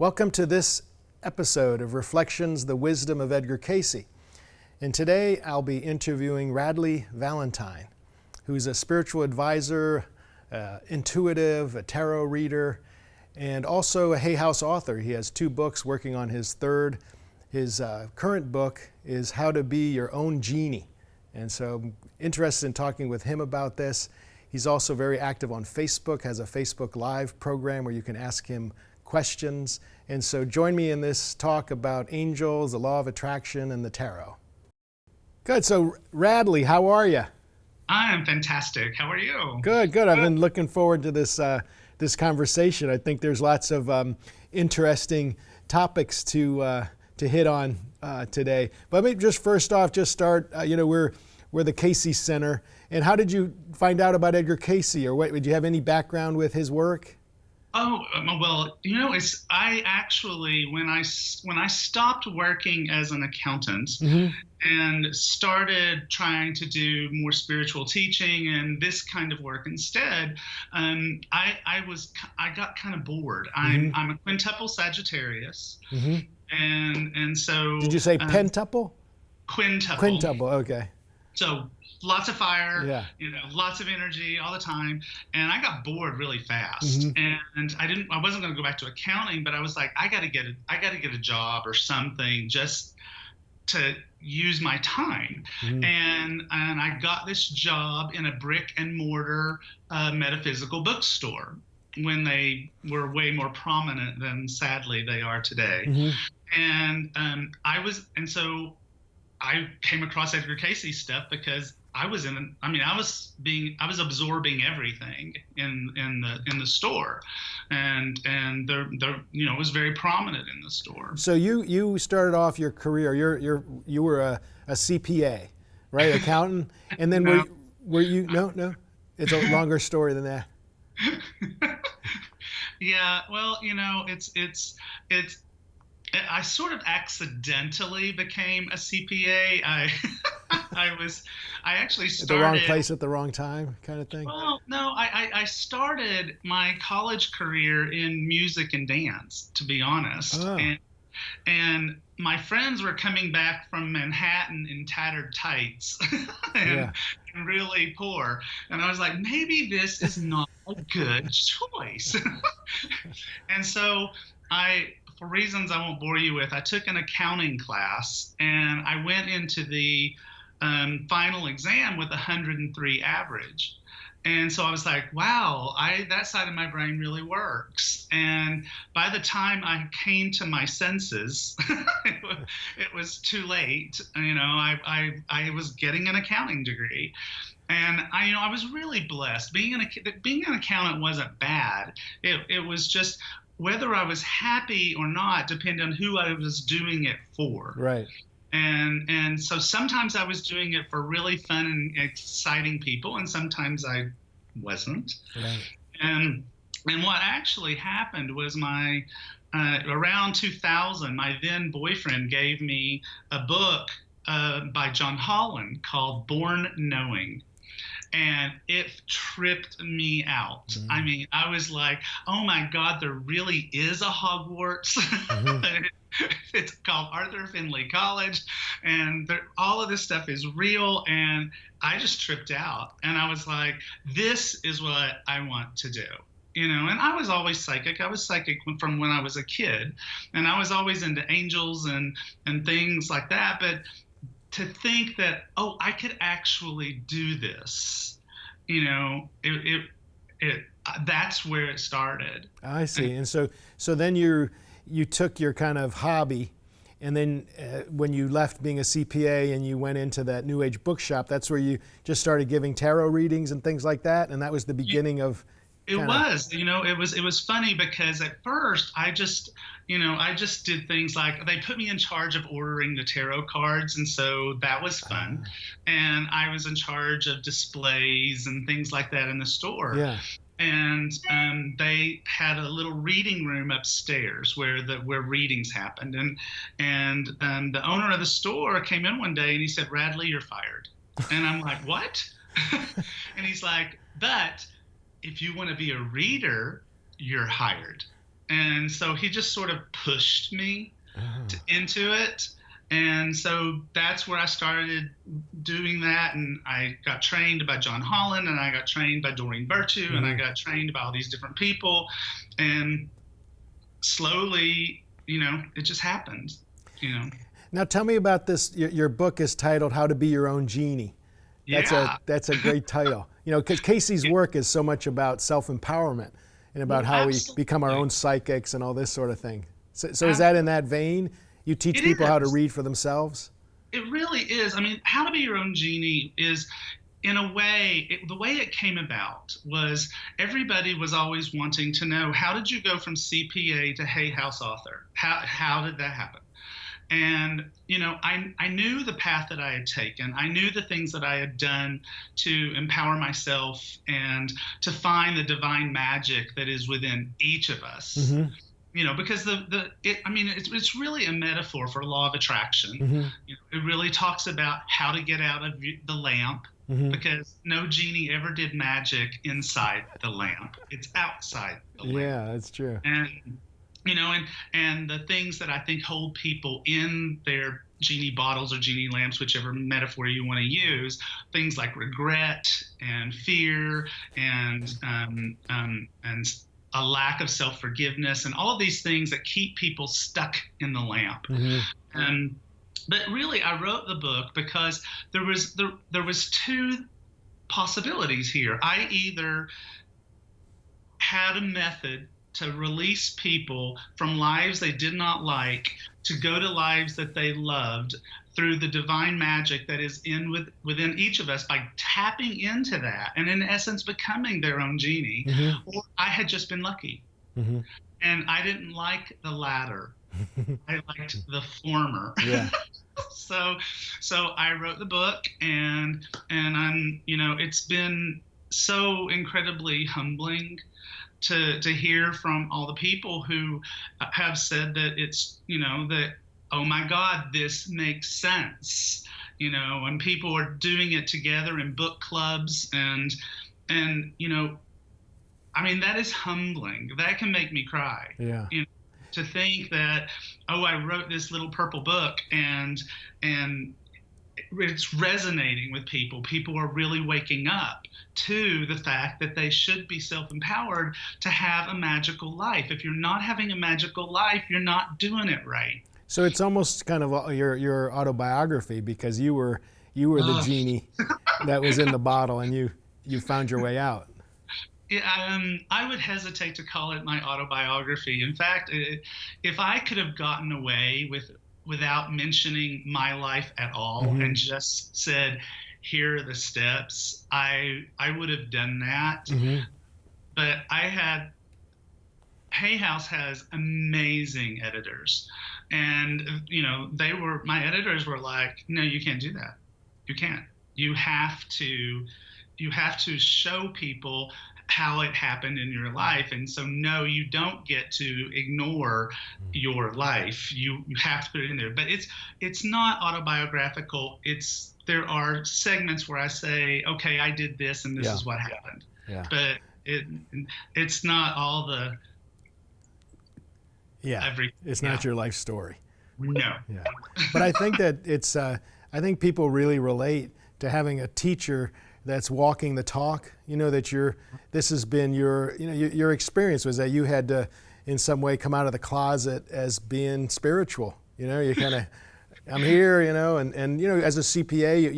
Welcome to this episode of Reflections, the Wisdom of Edgar Cayce. And today I'll be interviewing Radleigh Valentine, who's a spiritual advisor, intuitive, a tarot reader, and also a Hay House author. He has 2 books working on his third. His current book is How to Be Your Own Genie. And so I'm interested in talking with him about this. He's also very active on Facebook, has a Facebook Live program where you can ask him questions. And so join me in this talk about angels, the law of attraction, and the tarot. Good. So Radleigh, how are you? I am fantastic. How are you? Good, good. I've been looking forward to this conversation. I think there's lots of interesting topics to hit on today. But let me just first off just start. We're the Cayce Center. And how did you find out about Edgar Cayce, or what? Did you have any background with his work? Oh, well, I actually, when I stopped working as an accountant and started trying to do more spiritual teaching and this kind of work instead, I got kind of bored. I'm a quintuple Sagittarius, and so. Did you say pentuple? Quintuple. Quintuple. Okay. So lots of fire, yeah. Lots of energy all the time. And I got bored really fast. And I wasn't going to go back to accounting, but I was like, I got to get a job or something just to use my time. And I got this job in a brick and mortar metaphysical bookstore when they were way more prominent than sadly they are today. And so I came across Edgar Cayce stuff because I was absorbing everything in the store, and it was very prominent in the store. So you started off your career. You were a CPA, right? Accountant, and then No. were you no? It's a longer story than that. Yeah, well, I sort of accidentally became a CPA. I actually started At the wrong place at the wrong time, kind of thing. Well, no, I started my college career in music and dance, to be honest. Oh. And my friends were coming back from Manhattan in tattered tights and really poor. And I was like, maybe this is not a good choice. And so for reasons I won't bore you with, I took an accounting class, and I went into the final exam with 103 average. And so I was like, wow, that side of my brain really works. And by the time I came to my senses, it was too late. I was getting an accounting degree. And I was really blessed. Being an accountant wasn't bad. It was just whether I was happy or not depended on who I was doing it for. Right. And so sometimes I was doing it for really fun and exciting people, and sometimes I wasn't. Right. And what actually happened was around 2000, my then boyfriend gave me a book by John Holland called Born Knowing. And it tripped me out. I mean, I was like, oh my God, there really is a Hogwarts. It's called Arthur Findlay College. And all of this stuff is real. And I just tripped out. And I was like, this is what I want to do. And I was always psychic. I was psychic from when I was a kid. And I was always into angels and things like that. But to think that, I could actually do this, that's where it started. I see. And so then you took your kind of hobby, and then when you left being a CPA and you went into that New Age bookshop, that's where you just started giving tarot readings and things like that, and that was the beginning of. It was funny because at first I just did things like they put me in charge of ordering the tarot cards, and so that was fun. And I was in charge of displays and things like that in the store. Yeah. And they had a little reading room upstairs where readings happened. And the owner of the store came in one day and he said, "Radleigh, you're fired." And I'm like, "What?" And he's like, "But if you want to be a reader, you're hired." And so he just sort of pushed me into it. And so that's where I started doing that. And I got trained by John Holland, and I got trained by Doreen Virtue, and I got trained by all these different people. And slowly, it just happened, Now tell me about this. Your book is titled "How to Be Your Own Genie." That's a great title. Because Cayce's work is so much about self-empowerment and about how we become our own psychics and all this sort of thing. So is that in that vein? You teach people how to read for themselves? It really is. I mean, How to Be Your Own Genie is, in a way, the way it came about was everybody was always wanting to know, how did you go from CPA to Hay House author? How did that happen? And, I knew the path that I had taken. I knew the things that I had done to empower myself and to find the divine magic that is within each of us. Because it's really a metaphor for law of attraction. It really talks about how to get out of the lamp, because no genie ever did magic inside the lamp. It's outside the lamp. Yeah, that's true. And the things that I think hold people in their genie bottles or genie lamps, whichever metaphor you want to use, things like regret and fear and a lack of self-forgiveness and all of these things that keep people stuck in the lamp. But really, I wrote the book because there was two possibilities here. I either had a method to release people from lives they did not like to go to lives that they loved through the divine magic that is within each of us by tapping into that and in essence becoming their own genie, or I had just been lucky. And I didn't like the latter. I liked the former. So I wrote the book, and I'm, it's been so incredibly humbling to hear from all the people who have said that it's, that, oh my God, this makes sense, and people are doing it together in book clubs and that is humbling. That can make me cry. To think that, oh, I wrote this little purple book and it's resonating with people. People are really waking up to the fact that they should be self-empowered to have a magical life. If you're not having a magical life, you're not doing it right. So it's almost kind of your autobiography, because you were the genie that was in the bottle, and you found your way out. I would hesitate to call it my autobiography. In fact, if I could have gotten away without mentioning my life at all and just said, here are the steps, I would have done that. But Hay House has amazing editors. And, my editors were like, no, you can't do that. You can't. You have to show people how it happened in your life. And so, no, you don't get to ignore your life. You have to put it in there. But it's not autobiographical. There are segments where I say, okay, I did this and this is what happened. But it's not all the it's not your life story. No. But I think that it's I think people really relate to having a teacher that's walking the talk. This has been your experience was that you had to in some way come out of the closet as being spiritual. You kind of, I'm here, and as a CPA,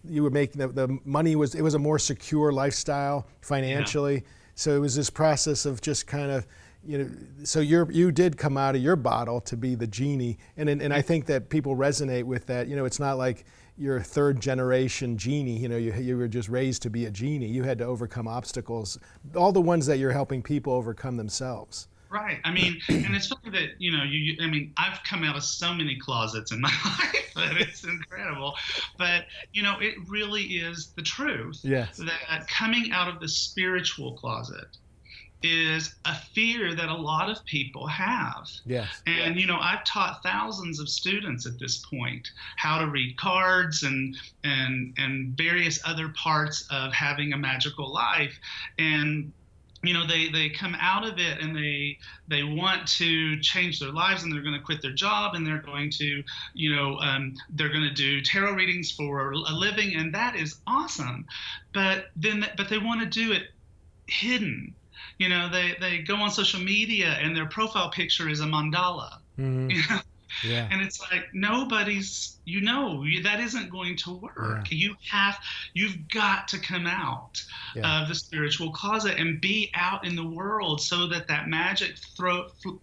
you were making the money was a more secure lifestyle financially. So it was this process of just kind of, so you did come out of your bottle to be the genie, and I think that people resonate with that. It's not like you're a third generation genie. You were just raised to be a genie. You had to overcome obstacles, all the ones that you're helping people overcome themselves. Right. I mean, and it's funny that, I've come out of so many closets in my life that it's incredible. But, it really is the truth that coming out of the spiritual closet is a fear that a lot of people have. And, I've taught thousands of students at this point how to read cards and various other parts of having a magical life. And they come out of it and they want to change their lives, and they're going to quit their job, and they're going to they're going to do tarot readings for a living, and that is awesome. But they want to do it hidden. They go on social media and their profile picture is a mandala. Mm-hmm. Yeah. And it's like, nobody's, that isn't going to work. Yeah. You've got to come out of the spiritual closet and be out in the world so that magic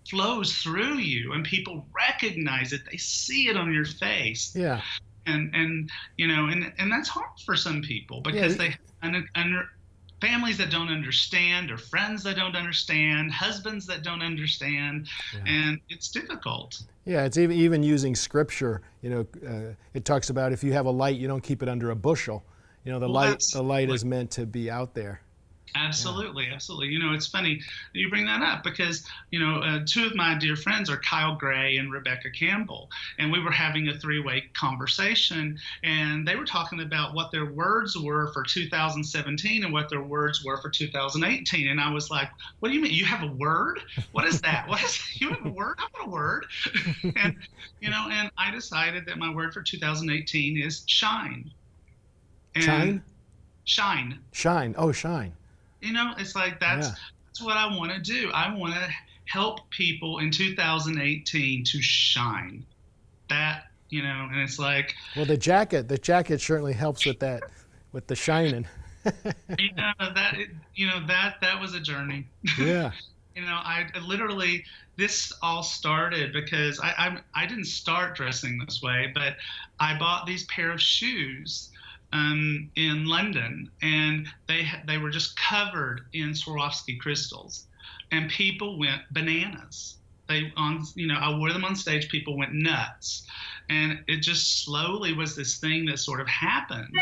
flows through you and people recognize it. They see it on your face. Yeah. And that's hard for some people because they families that don't understand, or friends that don't understand, husbands that don't understand, and it's difficult. Yeah, it's even using scripture. It talks about if you have a light, you don't keep it under a bushel. The light is meant to be out there. Absolutely, absolutely. It's funny you bring that up because, two of my dear friends are Kyle Gray and Rebecca Campbell, and we were having a three-way conversation, and they were talking about what their words were for 2017 and what their words were for 2018, and I was like, what do you mean? You have a word? What is that? You have a word? I want a word. And I decided that my word for 2018 is shine. Shine? Shine. Shine. Oh, shine. It's like that's what I want to do. I want to help people in 2018 to shine. That, and it's like, well, the jacket certainly helps with that, with the shining. that was a journey. Yeah. I literally, this all started because I didn't start dressing this way, but I bought these pair of shoes in London, and they were just covered in Swarovski crystals, and people went bananas. I wore them on stage. People went nuts, and it just slowly was this thing that sort of happened,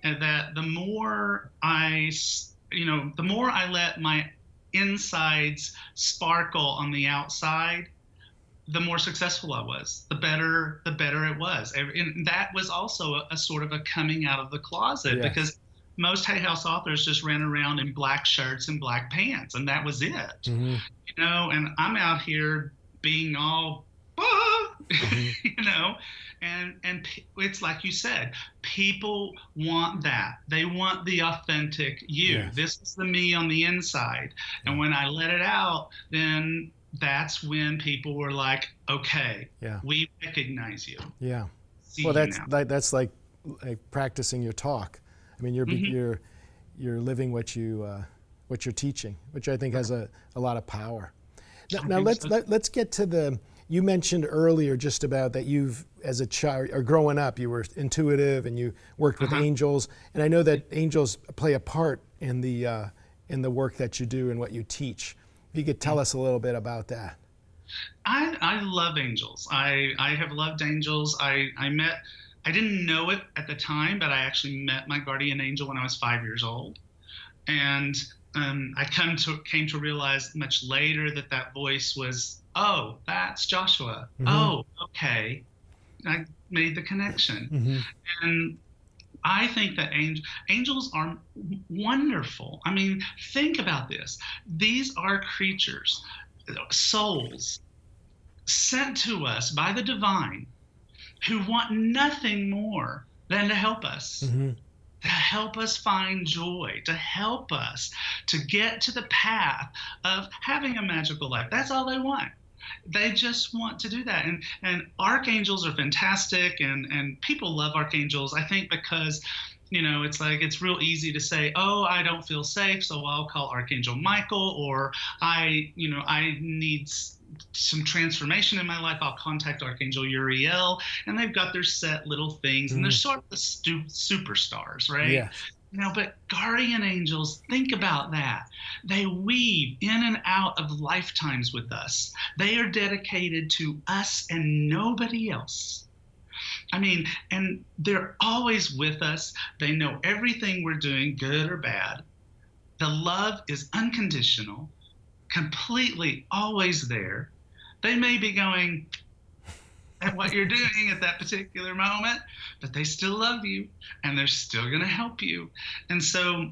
and that the more I let my insides sparkle on the outside, the more successful I was, the better it was. And that was also a sort of a coming out of the closet, because most Hay House authors just ran around in black shirts and black pants, and that was it. Mm-hmm. And I'm out here being all, mm-hmm. And it's like you said, people want that. They want the authentic you. Yes. This is the me on the inside. Yeah. And when I let it out, then that's when people were like, okay, we recognize you. Yeah. Well, that's like practicing your talk. I mean, you're living what you're teaching, which I think has a lot of power. Now let's get to you mentioned earlier just about that you've, as a child or growing up, you were intuitive and you worked with angels, and I know that angels play a part in the work that you do and what you teach. If you could tell us a little bit about that. I love angels. I have loved angels. I didn't know it at the time, but I actually met my guardian angel when I was 5 years old. And I came to realize much later that voice was, oh, that's Joshua. Mm-hmm. Oh, okay. I made the connection. Mm-hmm. And I think that angels are wonderful. I mean, think about this. These are creatures, souls, sent to us by the divine, who want nothing more than to help us. Mm-hmm. To help us find joy, to help us to get to the path of having a magical life. That's all they want. They just want to do that. And archangels are fantastic, and people love archangels, I think, because it's like, it's real easy to say, oh, I don't feel safe, so I'll call Archangel Michael, or I need some transformation in my life, I'll contact Archangel Uriel, and they've got their set little things, and they're sort of the superstars, right? Yeah. But guardian angels, think about that. They weave in and out of lifetimes with us. They are dedicated to us and nobody else. I mean, and they're always with us. They know everything we're doing, good or bad. The love is unconditional, completely always there. They may be going at what you're doing at that particular moment, but they still love you, and they're still going to help you. And so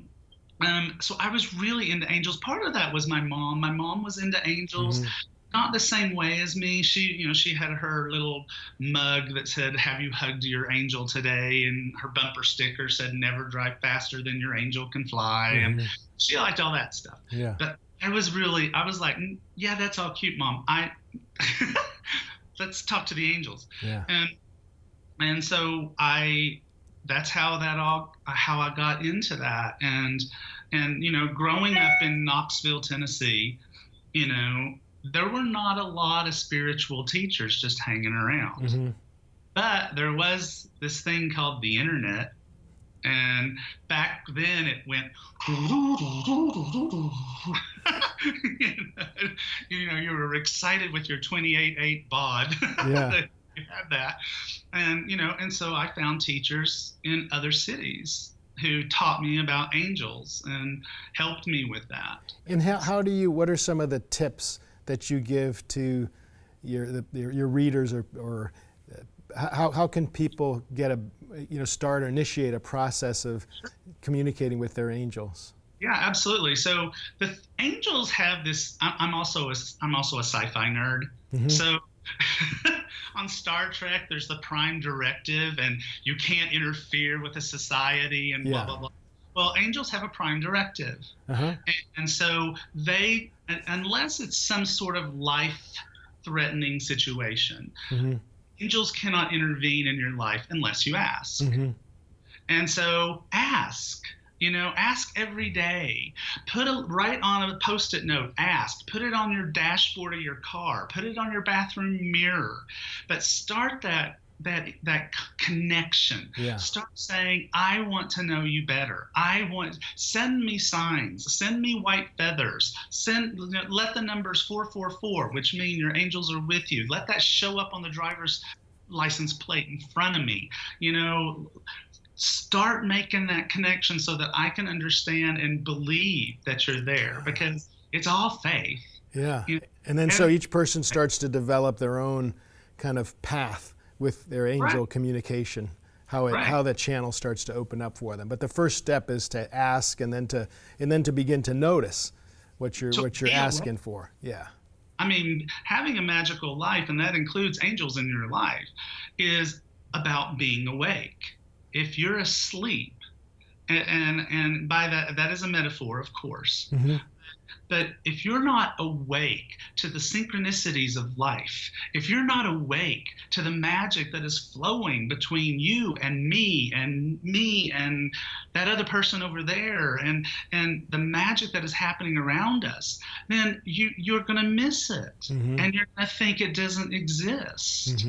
So I was really into angels. Part of that was my mom. My mom was into angels, Mm-hmm. not the same way as me. She had her little mug that said, "Have you hugged your angel today?" And her bumper sticker said, "Never drive faster than your angel can fly." And Mm-hmm. she liked all that stuff. Yeah. But I was like, yeah, that's all cute, Mom. Let's talk to the angels. Yeah. And so that's how I got into that. And growing up in Knoxville, Tennessee, you know, there were not a lot of spiritual teachers just hanging around. Mm-hmm. But there was this thing called the internet. And back then it went, you were excited with your 28.8 baud. Yeah. You had that. And so I found teachers in other cities who taught me about angels and helped me with that. And what are some of the tips that you give to your readers, or how can people start or initiate a process of communicating with their angels? Yeah, absolutely. So the angels have this. I'm also a sci-fi nerd. Mm-hmm. So on Star Trek, there's the Prime Directive, and you can't interfere with a society, and blah blah blah. Well, angels have a Prime Directive, and so unless it's some sort of life-threatening situation, angels cannot intervene in your life unless you ask. Mm-hmm. And so ask every day. Write on a Post-it note, ask. Put it on your dashboard of your car. Put it on your bathroom mirror. But start that connection. Yeah. Start saying, I want to know you better. Send me signs. Send me white feathers. Let the numbers 444, which mean your angels are with you. Let that show up on the driver's license plate in front of me. Start making that connection so that I can understand and believe that you're there, because it's all faith. Yeah. And then so each person starts to develop their own kind of path with their angel communication, how that channel starts to open up for them. But the first step is to ask, and then to begin to notice what you're asking for. Yeah. I mean, having a magical life, and that includes angels in your life, is about being awake. If you're asleep, and by that is a metaphor, of course, but if you're not awake to the synchronicities of life, if you're not awake to the magic that is flowing between you and me and that other person over there, and the magic that is happening around us, then you're going to miss it, and you're going to think it doesn't exist.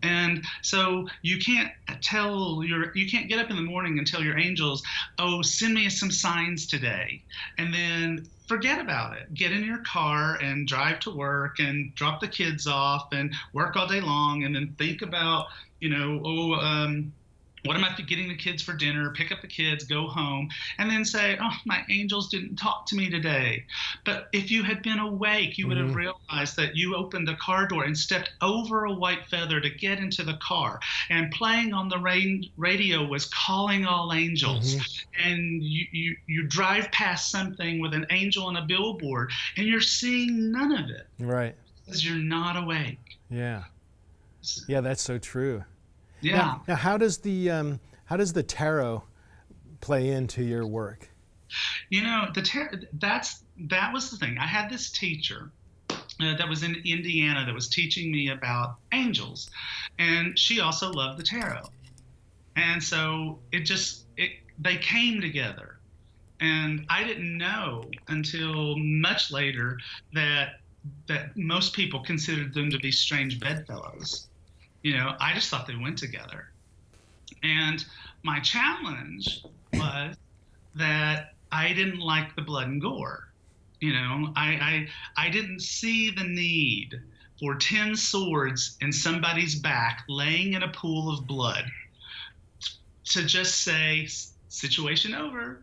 And so you can't get up in the morning and tell your angels, oh, send me some signs today, and then forget about it. Get in your car and drive to work and drop the kids off and work all day long, and then think about, what am I getting the kids for dinner? Pick up the kids, go home, and then say, oh, my angels didn't talk to me today. But if you had been awake, you would have realized that you opened the car door and stepped over a white feather to get into the car. And playing on the radio was Calling All Angels. And you drive past something with an angel on a billboard, and you're seeing none of it. Right. Because you're not awake. Yeah. Yeah, that's so true. Yeah. Now, how does the tarot play into your work? That was the thing. I had this teacher that was in Indiana that was teaching me about angels, and she also loved the tarot. And so they came together, and I didn't know until much later that most people considered them to be strange bedfellows. I just thought they went together. And my challenge was that I didn't like the blood and gore. I didn't see the need for 10 swords in somebody's back laying in a pool of blood to just say, situation over.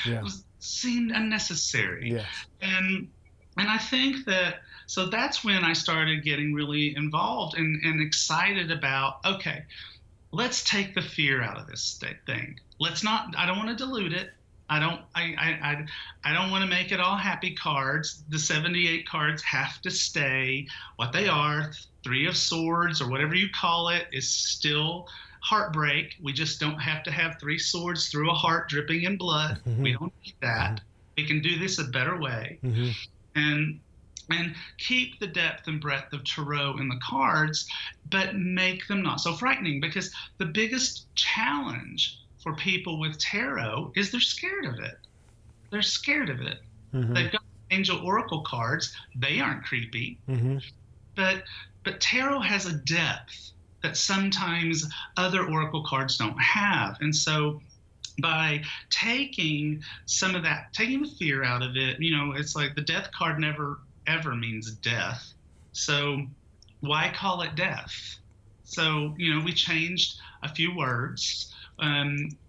Yeah. It seemed unnecessary. Yes. And I think that, so that's when I started getting really involved and excited about, okay, let's take the fear out of this thing. I don't want to dilute it. I don't want to make it all happy cards. The 78 cards have to stay what they are. Three of Swords, or whatever you call it, is still heartbreak. We just don't have to have three swords through a heart dripping in blood. We don't need that. We can do this a better way. And keep the depth and breadth of tarot in the cards, but make them not so frightening, because the biggest challenge for people with tarot is they're scared of it. They're scared of it. They've got angel oracle cards. They aren't creepy. But tarot has a depth that sometimes other oracle cards don't have. And so by taking some of that, taking the fear out of it, it's like the death card never ever means death. So why call it death? So, we changed a few words,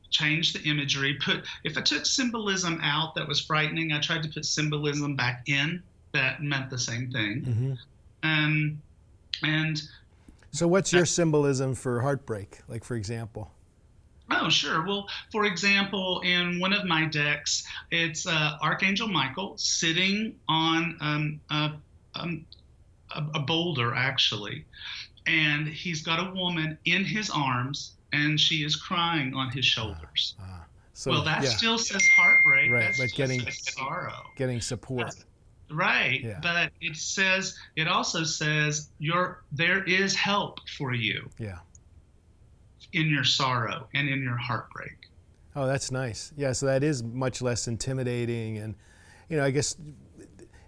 changed the imagery, if I took symbolism out that was frightening, I tried to put symbolism back in that meant the same thing. And so what's your symbolism for heartbreak, like, for example? Oh, sure. Well, for example, in one of my decks, it's Archangel Michael sitting on a boulder, actually. And he's got a woman in his arms, and she is crying on his shoulders. So that still says heartbreak. Right, but getting sorrow. Getting support. Right. Yeah. But it also says there is help for you. Yeah. In your sorrow and in your heartbreak. Oh, that's nice. Yeah, so that is much less intimidating. And, I guess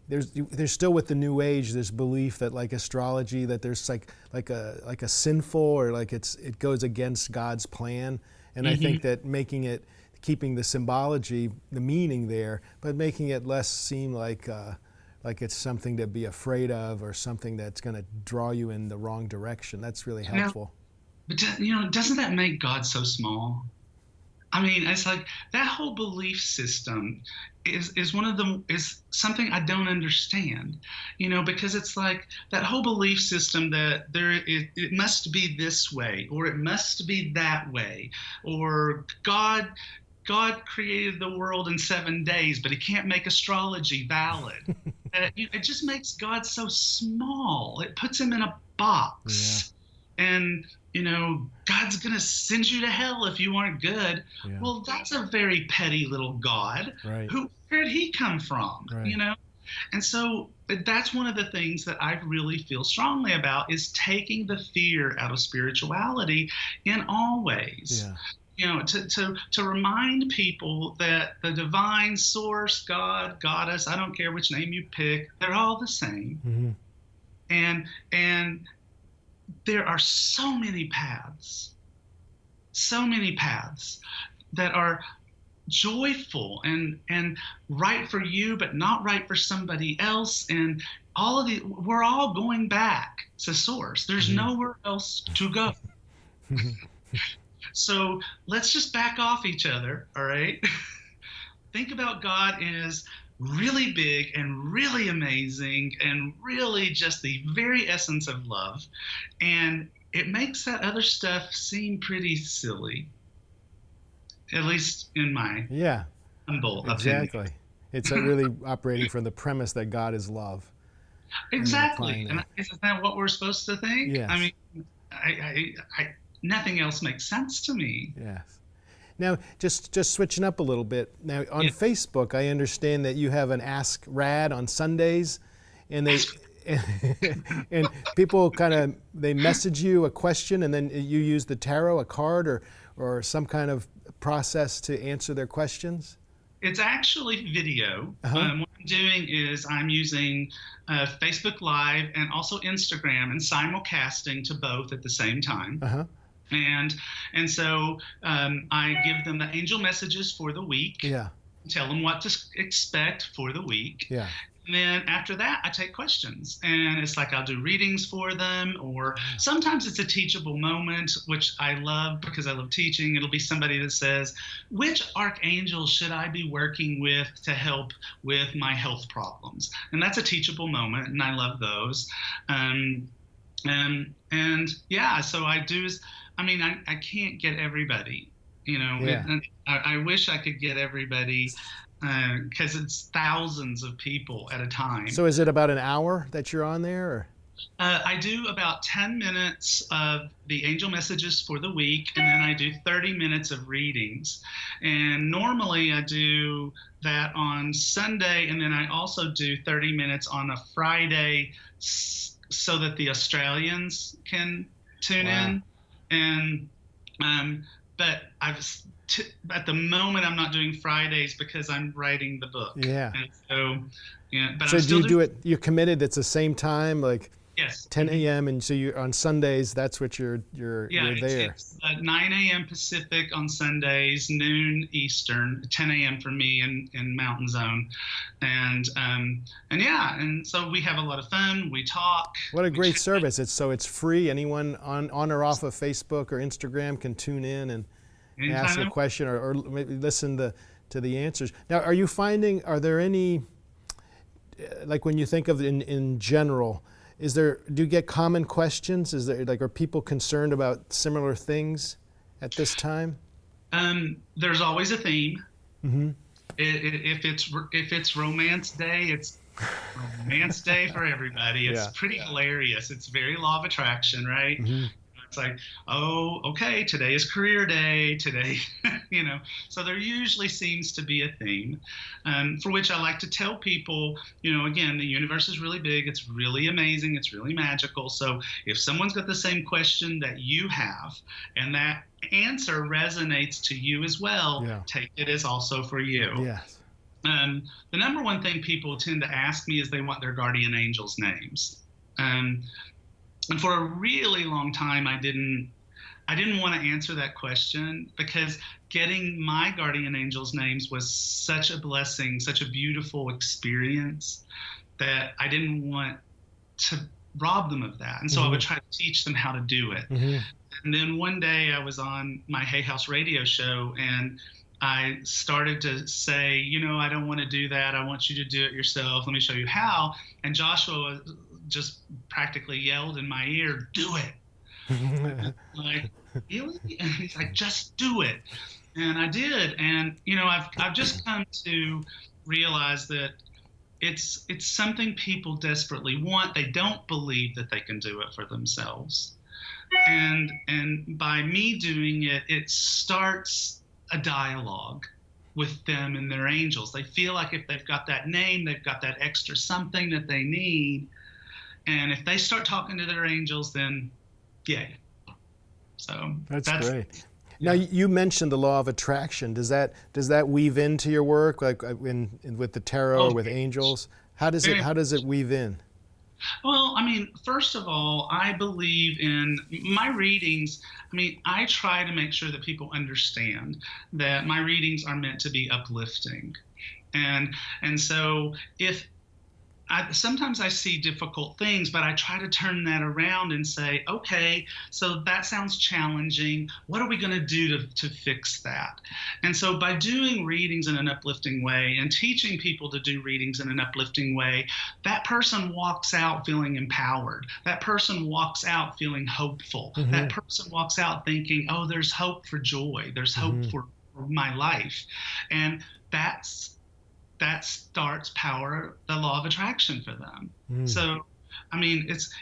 there's still, with the New Age, this belief that, like astrology, that there's like a sinful, or like it goes against God's plan. And I think that keeping the symbology, the meaning there, but making it less seem like it's something to be afraid of, or something that's going to draw you in the wrong direction. That's really helpful. But doesn't that make God so small? I mean, it's like that whole belief system is something I don't understand, because it's like that whole belief system that it must be this way, or it must be that way, or God created the world in 7 days, but he can't make astrology valid. It just makes God so small. It puts him in a box. Yeah. And God's going to send you to hell if you aren't good. Yeah. Well, that's a very petty little God. Right. Where did he come from? Right. And so that's one of the things that I really feel strongly about, is taking the fear out of spirituality in all ways. Yeah. To remind people that the divine source, God, goddess, I don't care which name you pick, they're all the same. And there are so many paths that are joyful and right for you, but not right for somebody else. And we're all going back to source. There's nowhere else to go. So let's just back off each other. All right. Think about God as really big and really amazing and really just the very essence of love. And it makes that other stuff seem pretty silly, at least in my humble opinion. It's really operating from the premise that God is love. Exactly. And isn't that what we're supposed to think? Yes. I mean, I nothing else makes sense to me. Yes. Now, just switching up a little bit. Now, on Facebook, I understand that you have an Ask Rad on Sundays, and and people they message you a question, and then you use the tarot, a card, or some kind of process to answer their questions. It's actually video. What I'm doing is I'm using Facebook Live and also Instagram, and simulcasting to both at the same time. And so I give them the angel messages for the week. Yeah. Tell them what to expect for the week. Yeah. And then after that, I take questions, and it's like I'll do readings for them, or sometimes it's a teachable moment, which I love because I love teaching. It'll be somebody that says, which archangel should I be working with to help with my health problems? And that's a teachable moment, and I love those. So I do. I can't get everybody You know, Yeah. and I wish I could get everybody, because it's thousands of people at a time. So is it about an hour that you're on there? Or? I do about 10 minutes of the angel messages for the week, and then I do 30 minutes of readings. And normally I do that on Sunday, and then I also do 30 minutes on a Friday so that the Australians can tune Wow. in. And but at the moment I'm not doing Fridays because I'm writing the book. Yeah. And so yeah, but So I'm do still you do doing. it, you're committed, it's the same time, like Yes. 10 a.m. and so you on Sundays that's what you're Yeah, there. it's 9 a.m. Pacific on Sundays, noon Eastern, 10 a.m. for me in Mountain Zone, and yeah, and so we have a lot of fun. We talk. What a We great chat. service. It's free. Anyone on or off of Facebook or Instagram can tune in and ask a Anytime. question or maybe listen to the answers. Now, are there any, like when you think of it in general, do you get common questions? Is there like, are people concerned about similar things at this time? There's always a theme. Mm-hmm. If it's Romance Day, it's Romance Day for everybody. It's Yeah. pretty hilarious. It's very law of attraction, right? Mm-hmm. It's like, oh, okay, today is career day. Today, you know. So there usually seems to be a theme, for which I like to tell people, you know, again, the universe is really big. It's really amazing. It's really magical. So if someone's got the same question that you have, and that answer resonates to you as well, Yeah. take it as also for you. Yes. The number one thing people tend to ask me is they want their guardian angels' names. And for a really long time, I didn't want to answer that question because getting my guardian angels' names was such a blessing, such a beautiful experience that I didn't want to rob them of that. And so I would try to teach them how to do it. Mm-hmm. And then one day I was on my Hay House radio show and I started to say, you know, I don't want to do that. I want you to do it yourself. Let me show you how. And Joshua just practically yelled in my ear, do it. Like, really? And he's like, just do it. And I did. And, you know, I've just come to realize that it's something people desperately want. They don't believe that they can do it for themselves. And by me doing it, it starts a dialogue with them and their angels. They feel like if they've got that name, they've got that extra something that they need. And if they start talking to their angels, then yay. So That's great. Yeah. Now you mentioned the law of attraction. Does that weave into your work, like with the tarot or with angels? How does it weave in? Well, I mean, first of all, I believe in my readings. I mean, I try to make sure that people understand that my readings are meant to be uplifting. And so if sometimes I see difficult things, but I try to turn that around and say, okay, so that sounds challenging. What are we going to do to fix that? And so by doing readings in an uplifting way and teaching people to do readings in an uplifting way, that person walks out feeling empowered. That person walks out feeling hopeful. Mm-hmm. That person walks out thinking, oh, there's hope for joy. There's hope for my life. And that starts the law of attraction for them. So, I mean, it's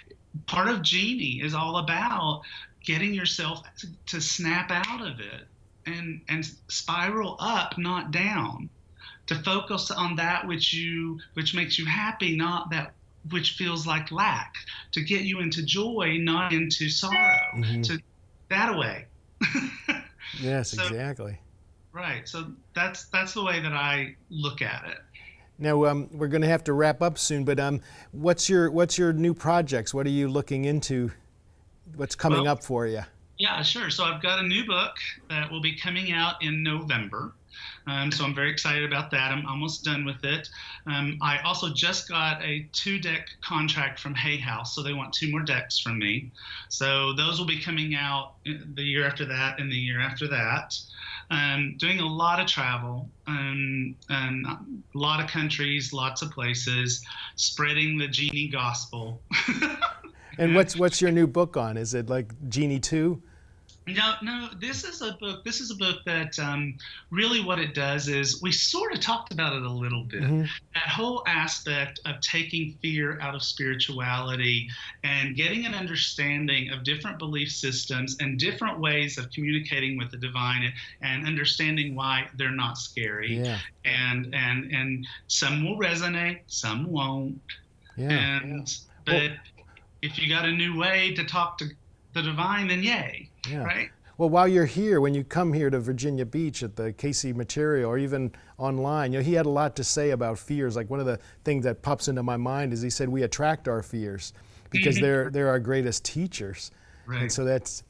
part of Genie is all about getting yourself to snap out of it and spiral up, not down, to focus on that which makes you happy, not that which feels like lack, to get you into joy, not into sorrow, to that away. Yes, exactly. Right. So that's the way that I look at it. Now we're going to have to wrap up soon, but what's your new projects? What are you looking into? What's coming up for you? Yeah, sure. So I've got a new book that will be coming out in November. So I'm very excited about that. I'm almost done with it. I also just got a 2-deck contract from Hay House, so they want 2 more decks from me. So those will be coming out the year after that and the year after that. Doing a lot of travel, and a lot of countries, lots of places, spreading the Genie gospel. And what's your new book on? Is it like Genie 2? No, no, this is a book. This is a book that really what it does is we sort of talked about it a little bit. Hmm. That whole aspect of taking fear out of spirituality and getting an understanding of different belief systems and different ways of communicating with the divine and understanding why they're not scary. Yeah, And some will resonate, some won't. yeah. And Well, but if you got a new way to talk to the divine, then yay, yeah. right? Well, while you're here, when you come here to Virginia Beach at the Cayce material, or even online, he had a lot to say about fears. Like one of the things that pops into my mind is he said we attract our fears because they're our greatest teachers, and Right. so that's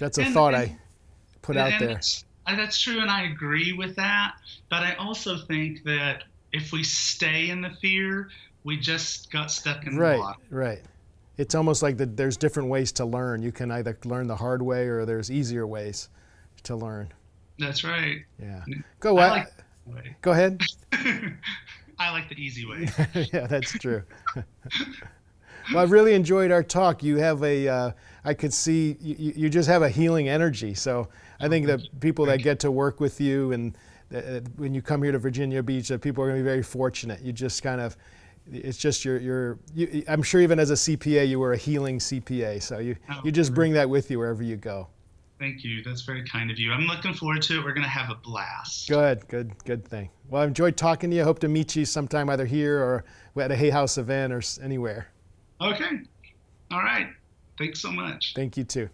a And thought and I put out there. that's true, and I agree with that. But I also think that if we stay in the fear, we just got stuck in the Right, water. right. It's almost like there's different ways to learn. You can either learn the hard way or there's easier ways to learn. That's right. Yeah. I like the way. Go ahead. I like the easy way. Yeah, that's true. Well, I really enjoyed our talk. You have I could see you just have a healing energy. So I think that people that get to work with you and when you come here to Virginia Beach, that people are going to be very fortunate. You just kind of, it's just I'm sure even as a CPA, you were a healing CPA. So Oh, you just bring that with you wherever you go. thank you. That's very kind of you. I'm looking forward to it. We're going to have a blast. Good thing. Well, I enjoyed talking to you. Hope to meet you sometime either here or at a Hay House event or anywhere. Okay. All right. Thanks so much. Thank you too.